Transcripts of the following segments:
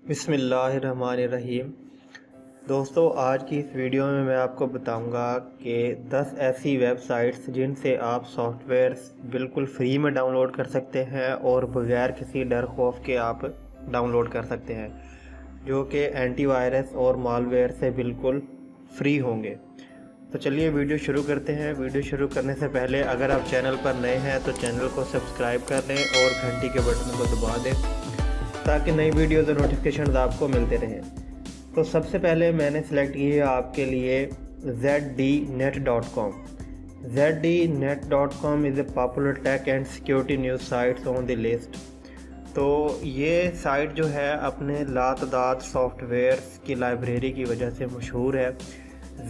بسم اللہ الرحمن الرحیم۔ دوستو، آج کی اس ویڈیو میں میں آپ کو بتاؤں گا کہ 10 ایسی ویب سائٹس جن سے آپ سافٹ ویئر بالکل فری میں ڈاؤن لوڈ کر سکتے ہیں اور بغیر کسی ڈر خوف کے آپ ڈاؤن لوڈ کر سکتے ہیں، جو کہ اینٹی وائرس اور مال ویئر سے بالکل فری ہوں گے۔ تو چلیے ویڈیو شروع کرتے ہیں۔ ویڈیو شروع کرنے سے پہلے اگر آپ چینل پر نئے ہیں تو چینل کو سبسکرائب کر لیں اور گھنٹی کے بٹن کو دبا دیں تاکہ نئی ویڈیوز اور نوٹیفیکیشنز آپ کو ملتے رہیں۔ تو سب سے پہلے میں نے سلیکٹ کی ہے آپ کے لیے zdnet.com۔ zdnet.com is a popular tech and security news sites on the list۔ تو یہ سائٹ جو ہے اپنے لاتعداد سافٹ ویئرز کی لائبریری کی وجہ سے مشہور ہے۔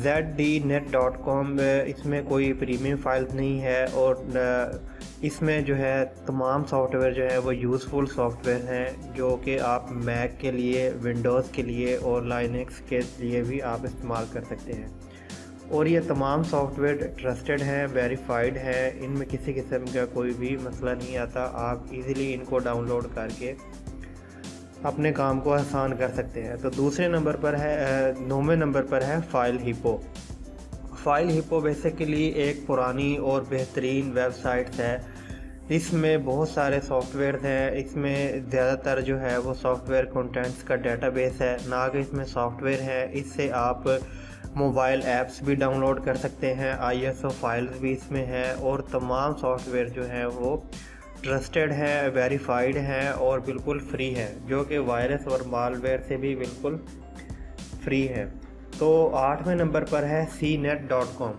zdnet.com اس میں کوئی پریمیم فائلز نہیں ہے اور اس میں جو ہے تمام سافٹ ویئر جو ہے وہ یوزفل سافٹ ویئر ہیں، جو کہ آپ میک کے لیے، ونڈوز کے لیے اور لائنکس کے لیے بھی آپ استعمال کر سکتے ہیں۔ اور یہ تمام سافٹ ویئر ٹرسٹڈ ہیں، ویریفائڈ ہیں، ان میں کسی قسم کا کوئی بھی مسئلہ نہیں آتا۔ آپ ایزیلی ان کو ڈاؤن لوڈ کر کے اپنے کام کو آسان کر سکتے ہیں۔ تو دوسرے نمبر پر ہے 9ویں نمبر پر ہے file hippo. File hippo basically ایک پرانی اور بہترین ویب سائٹس ہے۔ اس میں بہت سارے سافٹ ویئرز ہیں۔ اس میں زیادہ تر جو ہے وہ سافٹ ویئر کنٹینٹس کا ڈیٹا بیس ہے، نہ کہ اس میں سافٹ ویئر ہے۔ اس سے آپ موبائل ایپس بھی ڈاؤن لوڈ کر سکتے ہیں، ISO فائلز بھی اس میں ہیں، اور تمام سافٹ ویئر جو ہیں وہ ٹرسٹڈ ہیں، ویریفائڈ ہیں اور بالکل فری ہیں، جو کہ وائرس اور مال ویئر سے بھی بالکل فری ہیں۔ تو 8ویں نمبر پر ہے cnet.com۔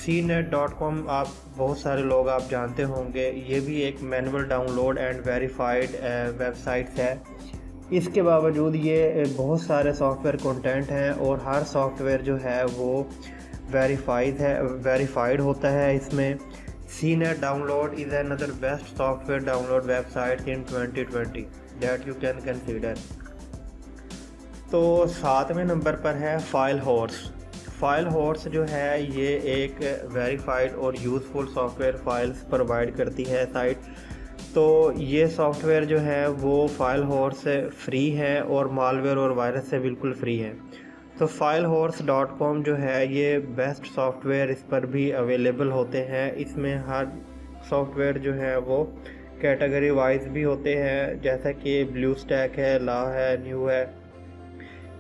cnet.com آپ بہت سارے لوگ آپ جانتے ہوں گے، یہ بھی ایک manual download and verified websites ہے۔ اس کے باوجود یہ بہت سارے سافٹ ویئر کنٹینٹ ہیں اور ہر سافٹ ویئر جو ہے وہ ویریفائڈ ہوتا ہے۔ اس میں cnet download is another best software download website in 2020 that you can consider۔ تو 7ویں نمبر پر ہے فائل ہارس۔ فائل ہارس جو ہے یہ ایک ویریفائڈ اور useful soft where files provide کرتی ہے سائٹ۔ تو یہ سافٹ ویئر جو ہے وہ فائل ہارس سے فری ہے اور مال ویئر اور وائرس سے بالکل فری ہے۔ تو filehorse.com جو ہے یہ بیسٹ سافٹ ویئر اس پر بھی اویلیبل ہوتے ہیں۔ اس میں ہر سافٹ ویئر جو ہے وہ کیٹیگری وائز بھی ہوتے ہیں، جیسا کہ بلیو اسٹیک ہے، لا ہے، نیو ہے،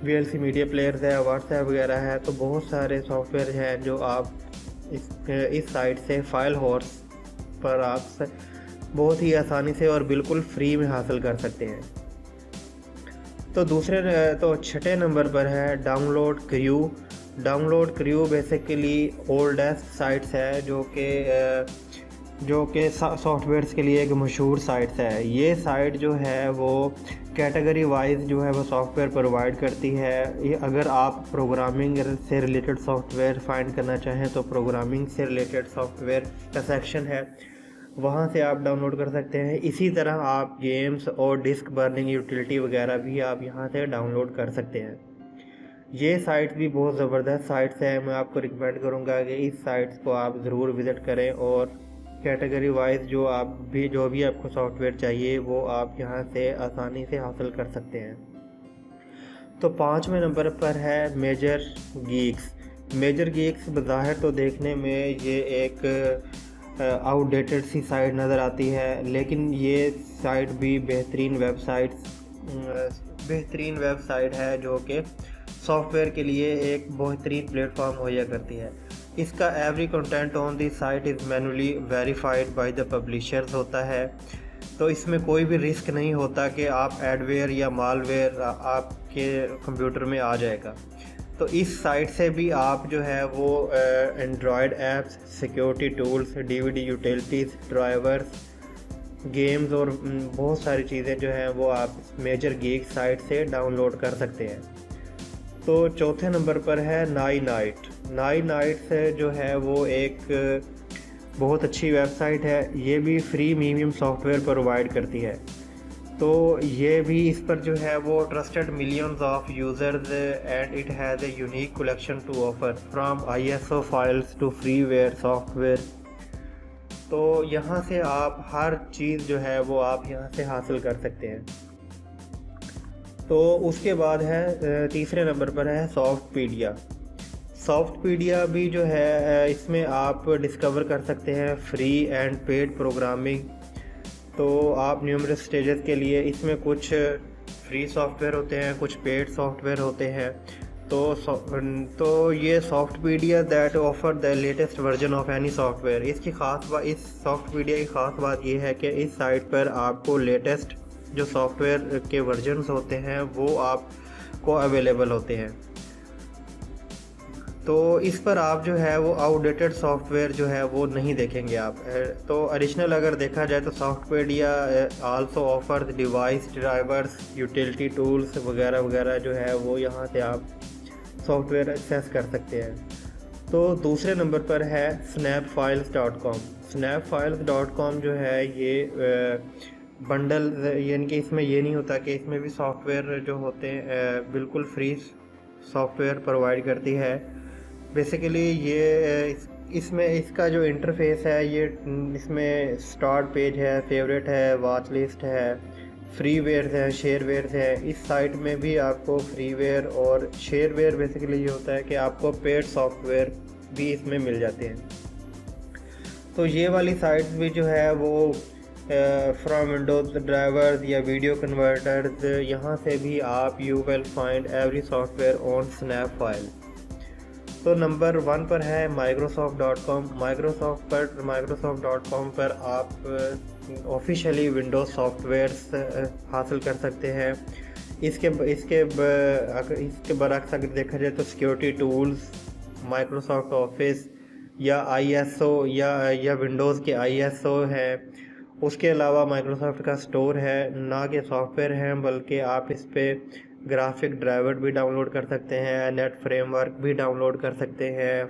VLC میڈیا پلیئرز ہے، واٹس ایپ وغیرہ ہے۔ تو بہت سارے سافٹ ویئر ہیں جو آپ اس سائٹ سے فائل ہارس پر آپ بہت ہی آسانی سے اور بالکل فری میں حاصل کر سکتے ہیں۔ تو 6 نمبر پر ہے ڈاؤن لوڈ کریو۔ ڈاؤن لوڈ کریو بیسیکلی اولڈسٹ سائٹس ہے جو کہ سافٹ ویئرس کے لیے ایک مشہور سائٹس ہے۔ یہ سائٹ جو ہے وہ کیٹیگری وائز جو ہے وہ سافٹ ویئر پرووائڈ کرتی ہے۔ اگر آپ پروگرامنگ سے ریلیٹڈ سافٹ ویئر فائنڈ کرنا چاہیں تو پروگرامنگ سے ریلیٹڈ سافٹ ویئر کا سیکشن ہے، وہاں سے آپ ڈاؤن لوڈ کر سکتے ہیں۔ اسی طرح آپ گیمز اور ڈسک برننگ یوٹیلیٹی وغیرہ بھی آپ یہاں سے ڈاؤن لوڈ کر سکتے ہیں۔ یہ سائٹ بھی بہت زبردست سائٹس ہے، میں آپ کو ریکمینڈ کروں گا کہ اس سائٹس کو آپ ضرور وزٹ کریں اور کیٹیگری وائز جو بھی آپ کو سافٹ ویئر چاہیے وہ آپ یہاں سے آسانی سے حاصل کر سکتے ہیں۔ تو 5ویں نمبر پر ہے میجر گیکس۔ میجر گیکس بظاہر تو دیکھنے میں یہ ایک آؤٹ ڈیٹڈ سی سائٹ نظر آتی ہے، لیکن یہ سائٹ بھی بہترین ویب سائٹ ہے جو کہ سافٹ ویئر کے لیے ایک بہترین پلیٹ فارم مہیا کرتی ہے۔ اس کا every content on the site is manually verified by the publishers ہوتا ہے۔ تو اس میں کوئی بھی رسک نہیں ہوتا کہ آپ ایڈ ویئر یا مال ویئر آپ کے کمپیوٹر میں آ جائے گا۔ تو اس سائٹ سے بھی آپ جو ہے وہ Android apps, security tools, DVD utilities, drivers, games اور بہت ساری چیزیں جو ہیں وہ آپ میجر گیک سائٹ سے ڈاؤن لوڈ کر سکتے ہیں۔ تو 4تھے نمبر پر ہے نائی نائٹ جو ہے وہ ایک بہت اچھی ویب سائٹ ہے۔ یہ بھی free premium soft where provide کرتی ہے۔ تو یہ بھی اس پر جو ہے وہ trusted millions of users and it has a unique collection to offer from ISO files to freeware software. تو یہاں سے آپ ہر چیز جو ہے وہ آپ یہاں سے حاصل کر سکتے ہیں۔ تو اس کے بعد ہے تیسرے نمبر پر ہے سافٹ پیڈیا۔ سافٹ پیڈیا بھی جو ہے اس میں آپ ڈسکور کر سکتے ہیں فری اینڈ پیڈ پروگرامنگ۔ تو آپ نیومرس اسٹیجز کے لیے اس میں کچھ فری سافٹ ویئر ہوتے ہیں، کچھ پیڈ سافٹ ویئر ہوتے ہیں۔ تو یہ Softpedia that offer the latest version of any software, اس سافٹ پیڈیا کی خاص بات یہ ہے کہ اس سائٹ پر آپ کو لیٹسٹ جو سافٹ ویئر کے ورژنز ہوتے ہیں وہ آپ کو اویلیبل ہوتے ہیں۔ تو اس پر آپ جو ہے وہ آؤٹ ڈیٹڈ سافٹ ویئر جو ہے وہ نہیں دیکھیں گے آپ۔ تو ایڈیشنل اگر دیکھا جائے تو soft pedia also offer device drivers, utility tools وغیرہ وغیرہ جو ہے وہ یہاں سے آپ سافٹ ویئر ایکسیس کر سکتے ہیں۔ تو دوسرے نمبر پر ہے snapfiles.com۔ snapfiles.com جو ہے یہ بنڈل، یعنی کہ اس میں یہ نہیں ہوتا کہ اس میں بھی سافٹ ویئر جو ہوتے ہیں بالکل فری سافٹ ویئر پرووائڈ کرتی ہے۔ بیسیکلی یہ اس میں اس کا جو انٹرفیس ہے یہ اس میں سٹارٹ پیج ہے، فیوریٹ ہے، واچ لسٹ ہے، فری ویئرز ہے، شیئر ویئرز ہے۔ اس سائٹ میں بھی آپ کو فری ویئر اور شیئر ویئر بیسیکلی یہ ہوتا ہے کہ آپ کو پیڈ سافٹ ویئر بھی اس میں مل جاتے ہیں۔ تو یہ والی سائٹ بھی جو ہے وہ فرام ونڈوز ڈرائیورز یا ویڈیو کنورٹرز، یہاں سے بھی آپ you will find every soft where on snap file. تو نمبر 1 پر ہے microsoft.com۔ microsoft.com پر آپ آفیشیلی ونڈوز سافٹ ویئرس حاصل کر سکتے ہیں۔ اس کے برعکس اگر دیکھا جائے تو سیکیورٹی ٹولز، مائکروسافٹ آفس یا ISO یا ونڈوز کے ISO ہے۔ اس کے علاوہ مائکروسافٹ کا سٹور ہے، نہ کہ سافٹ ویئر ہیں بلکہ آپ اس پہ گرافک ڈرائیور بھی ڈاؤن لوڈ کر سکتے ہیں، نیٹ فریم ورک بھی ڈاؤن لوڈ کر سکتے ہیں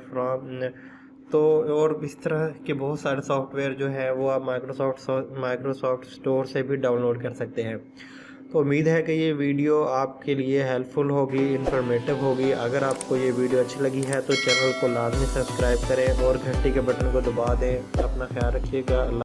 تو اور اس طرح کے بہت سارے سافٹ ویئر جو ہے وہ آپ مائکروسافٹ سٹور سے بھی ڈاؤن لوڈ کر سکتے ہیں۔ تو امید ہے کہ یہ ویڈیو آپ کے لیے ہیلپ فل ہوگی، انفارمیٹیو ہوگی۔ اگر آپ کو یہ ویڈیو اچھی لگی ہے تو چینل کو لازمی سبسکرائب کریں اور گھنٹی کے بٹن کو دبا دیں۔ اپنا خیال رکھیے گا۔